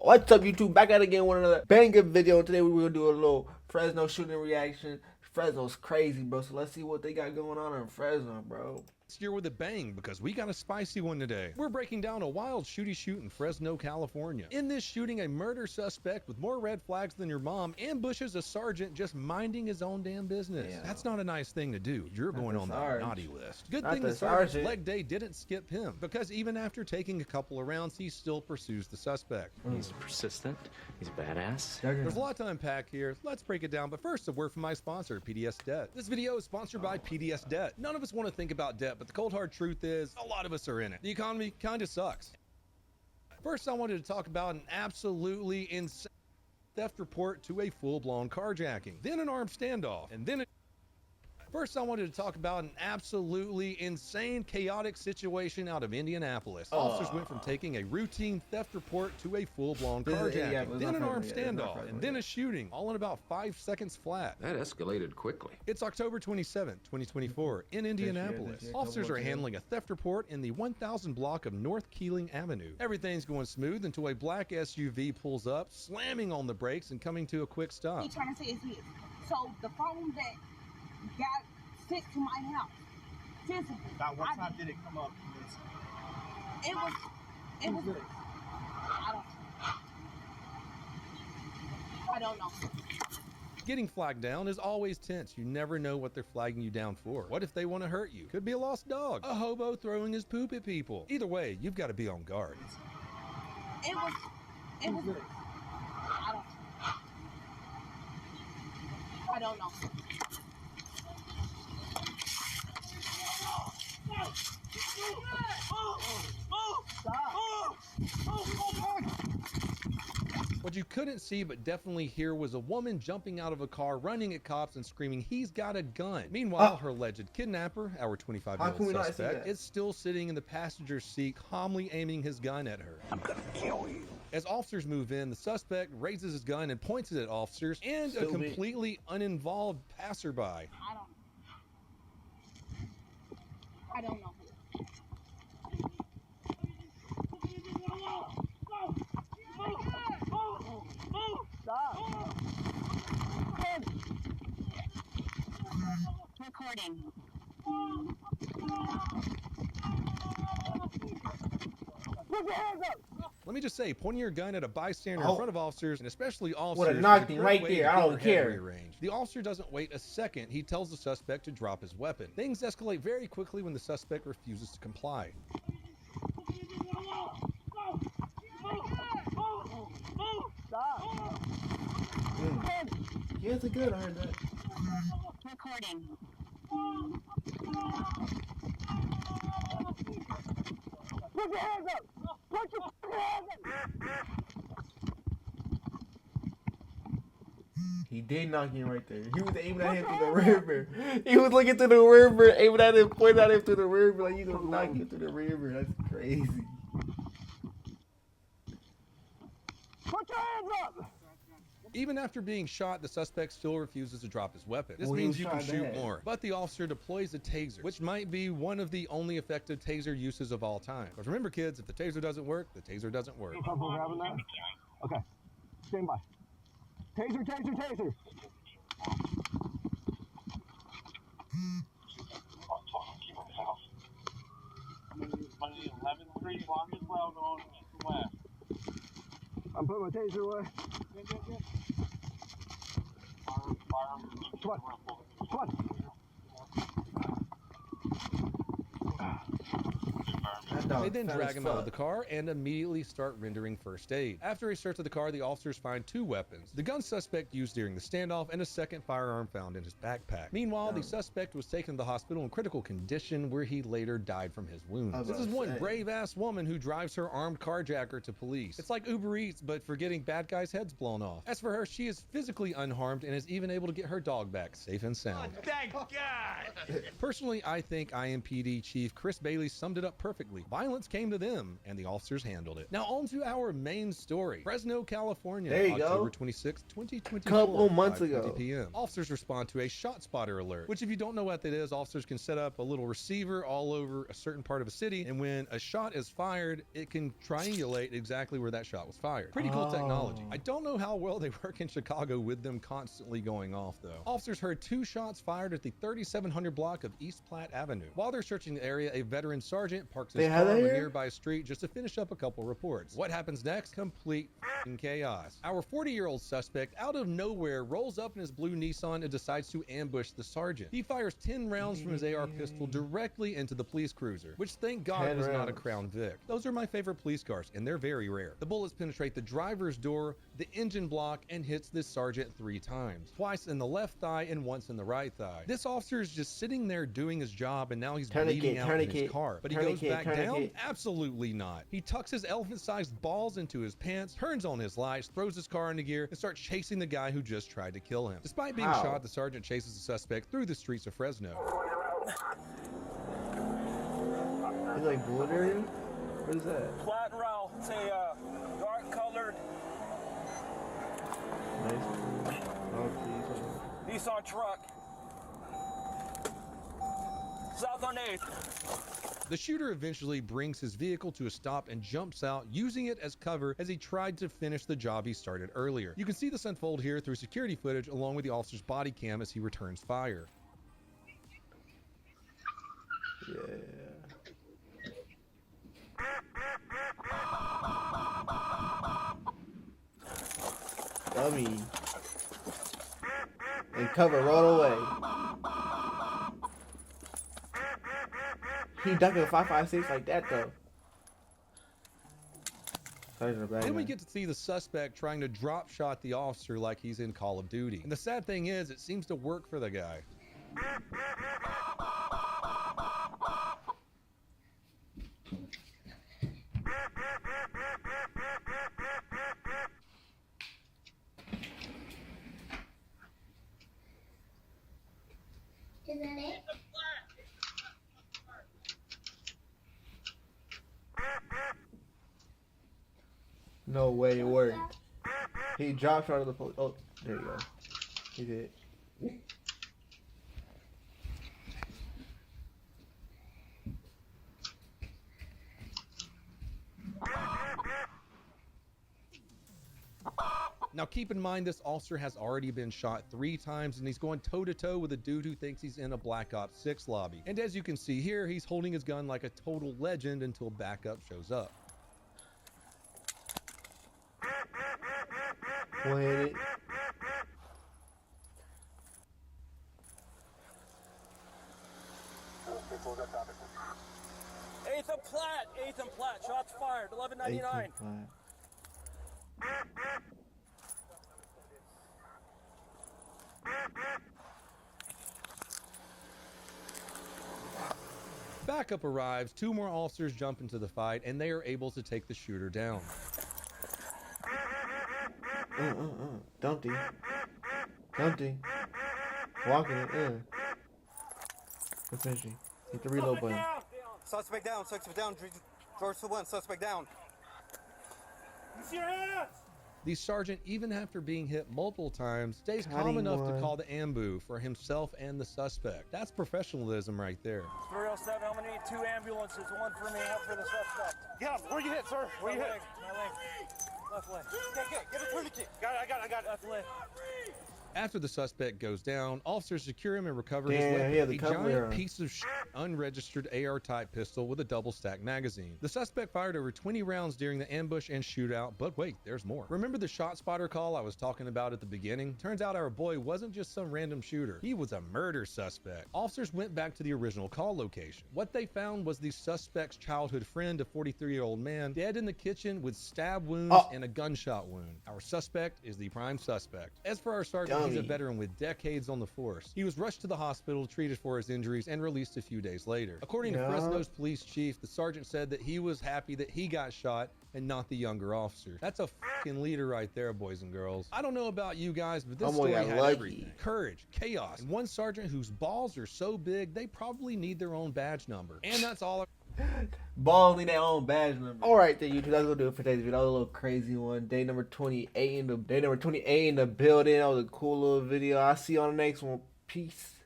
What's up, YouTube? Back at it again with another banger video. Today we're gonna do a little Fresno shooting reaction. Fresno's crazy, bro. So let's see what they got going on in Fresno, bro. Year with a bang, because we got a spicy one today. We're breaking down a wild shooty shoot in Fresno, California. In this shooting, a murder suspect with more red flags than your mom ambushes a sergeant just minding his own damn business. Yeah. That's not a nice thing to do. You're going on the naughty list. Good thing the sergeant's leg day didn't skip him, because even after taking a couple of rounds, he still pursues the suspect. He's persistent. He's a badass. There's a lot to unpack here. Let's break it down, but first a word from my sponsor, PDS Debt. This video is sponsored by PDS Debt. None of us want to think about debt, but the cold hard truth is a lot of us are in it. The economy kind of sucks. First, I wanted to talk about an absolutely insane theft report to a full-blown carjacking, then an armed standoff, and then First, I wanted to talk about an absolutely insane, chaotic situation out of Indianapolis. Officers went from taking a routine theft report to a full-blown carjacking, then an armed standoff, and then a shooting, all in about 5 seconds flat. That escalated quickly. It's October 27th, 2024, in Indianapolis. Officers are handling a theft report in the 1000 block of North Keeling Avenue. Everything's going smooth until a black SUV pulls up, slamming on the brakes and coming to a quick stop. He's trying to say it's his. So the phone that got sent to my house. Physically. Now, what time did it come up? It was. I don't know. Getting flagged down is always tense. You never know what they're flagging you down for. What if they want to hurt you? Could be a lost dog, a hobo throwing his poop at people. Either way, you've got to be on guard. It was. I don't know. What you couldn't see but definitely hear was a woman jumping out of a car, running at cops and screaming, "He's got a gun." Meanwhile, her alleged kidnapper, our 25-year-old suspect, is still sitting in the passenger seat, calmly aiming his gun at her. "I'm gonna kill you." As officers move in, the suspect raises his gun and points it at officers and a completely uninvolved passerby. I don't know. Recording. Put your hands up! Let me just say, pointing your gun at a bystander in front of officers, and especially officers, would have knocked him right there. I don't care. The officer doesn't wait a second. He tells the suspect to drop his weapon. Things escalate very quickly when the suspect refuses to comply. He has a gun, I heard that. Recording. Put your hands up! Put your hands up! He did knock him right there. He was aiming at him through the river. He was looking through the river, aiming at him, pointing at him through the river, like you gonna knock him through the river. That's crazy. Put your hands up! Even after being shot, the suspect still refuses to drop his weapon. This means you can shoot more. But the officer deploys a taser, which might be one of the only effective taser uses of all time. But remember, kids, if the taser doesn't work, the taser doesn't work. You comfortable grabbing that? Okay. Stand by. Taser, taser, taser! I'm putting my taser away. Come on. Come on. They then drag him out of the car and immediately start rendering first aid. After a search of the car, the officers find 2 weapons: the gun suspect used during the standoff and a second firearm found in his backpack. Meanwhile, the suspect was taken to the hospital in critical condition, where he later died from his wounds. This is one brave-ass woman who drives her armed carjacker to police. It's like Uber Eats, but for getting bad guys' heads blown off. As for her, she is physically unharmed and is even able to get her dog back safe and sound. Thank God! Personally, I think IMPD Chief Chris Bailey summed it up perfectly perfectly. Violence came to them, and the officers handled it. Now on to our main story. Fresno, California, There you October go. 26, 2024. Couple months 5:20 ago. p.m. Officers respond to a shot spotter alert, which if you don't know what that is, officers can set up a little receiver all over a certain part of a city, and when a shot is fired, it can triangulate exactly where that shot was fired. Pretty cool technology. I don't know how well they work in Chicago with them constantly going off though. Officers heard 2 shots fired at the 3700 block of East Platte Avenue. While they're searching the area, a veteran sergeant parks his car on a nearby street just to finish up a couple reports. What happens next? Complete chaos. Our 40-year-old suspect out of nowhere rolls up in his blue Nissan and decides to ambush the sergeant. He fires 10 rounds from his AR pistol directly into the police cruiser, which thank God was not a Crown Vic. Those are my favorite police cars, and they're very rare. The bullets penetrate the driver's door, the engine block, and hits this sergeant 3 times. Twice in the left thigh and once in the right thigh. This officer is just sitting there doing his job, and now he's bleeding out in his car. But he goes back down? Absolutely not. He tucks his elephant-sized balls into his pants, turns on his lights, throws his car into gear, and starts chasing the guy who just tried to kill him. Despite being shot, the sergeant chases the suspect through the streets of Fresno. He's like blueberry? What is that? Flat and roll. It's a dark colored Nice. Oh, please. Nissan truck. South on 8th. The shooter eventually brings his vehicle to a stop and jumps out, using it as cover as he tried to finish the job he started earlier. You can see this unfold here through security footage along with the officer's body cam as he returns fire. Yeah. Dummy. And cover roll away. He ducked a 5.56 like that though. Then we get to see the suspect trying to drop shot the officer like he's in Call of Duty. And the sad thing is, it seems to work for the guy. Is that it? No way it worked. He dropped out of the police. Oh, there you go. He did. Now keep in mind this officer has already been shot 3 times and he's going toe-to-toe with a dude who thinks he's in a Black Ops 6 lobby. And as you can see here, he's holding his gun like a total legend until backup shows up. Point it. Eighth and Platte. Shots fired. 1199. Backup arrives, 2 more officers jump into the fight, and they are able to take the shooter down. Dumpty. Walking it, We're finishing. Hit the reload button. Suspect down. Doors to 1. Suspect down. Use your hands. The sergeant, even after being hit multiple times, stays calm enough to call the ambu for himself and the suspect. That's professionalism right there. 307, I'm gonna need 2 ambulances. 1 for me, 1 for the suspect. Get up. Where you hit, sir? Where you hit? My leg. Left leg. Get a tourniquet. Got it. Left leg. After the suspect goes down, officers secure him and recover his Damn, weapon, he had the a cover giant on. piece of unregistered AR-type pistol with a double-stack magazine. The suspect fired over 20 rounds during the ambush and shootout, but wait, there's more. Remember the shot spotter call I was talking about at the beginning? Turns out our boy wasn't just some random shooter. He was a murder suspect. Officers went back to the original call location. What they found was the suspect's childhood friend, a 43-year-old man, dead in the kitchen with stab wounds and a gunshot wound. Our suspect is the prime suspect. As for our sergeant, he's a veteran with decades on the force. He was rushed to the hospital, treated for his injuries, and released a few days later. According to Fresno's police chief, the sergeant said that he was happy that he got shot and not the younger officer. That's a fucking leader right there, boys and girls. I don't know about you guys, but this story had everything. Courage, chaos, and one sergeant whose balls are so big, they probably need their own badge number. And that's all Balls need their own badge number. Alright then, YouTube, that's gonna do it for today's video. That was a little crazy one. Day number 28 in the building. That was a cool little video. I'll see you on the next one. Peace.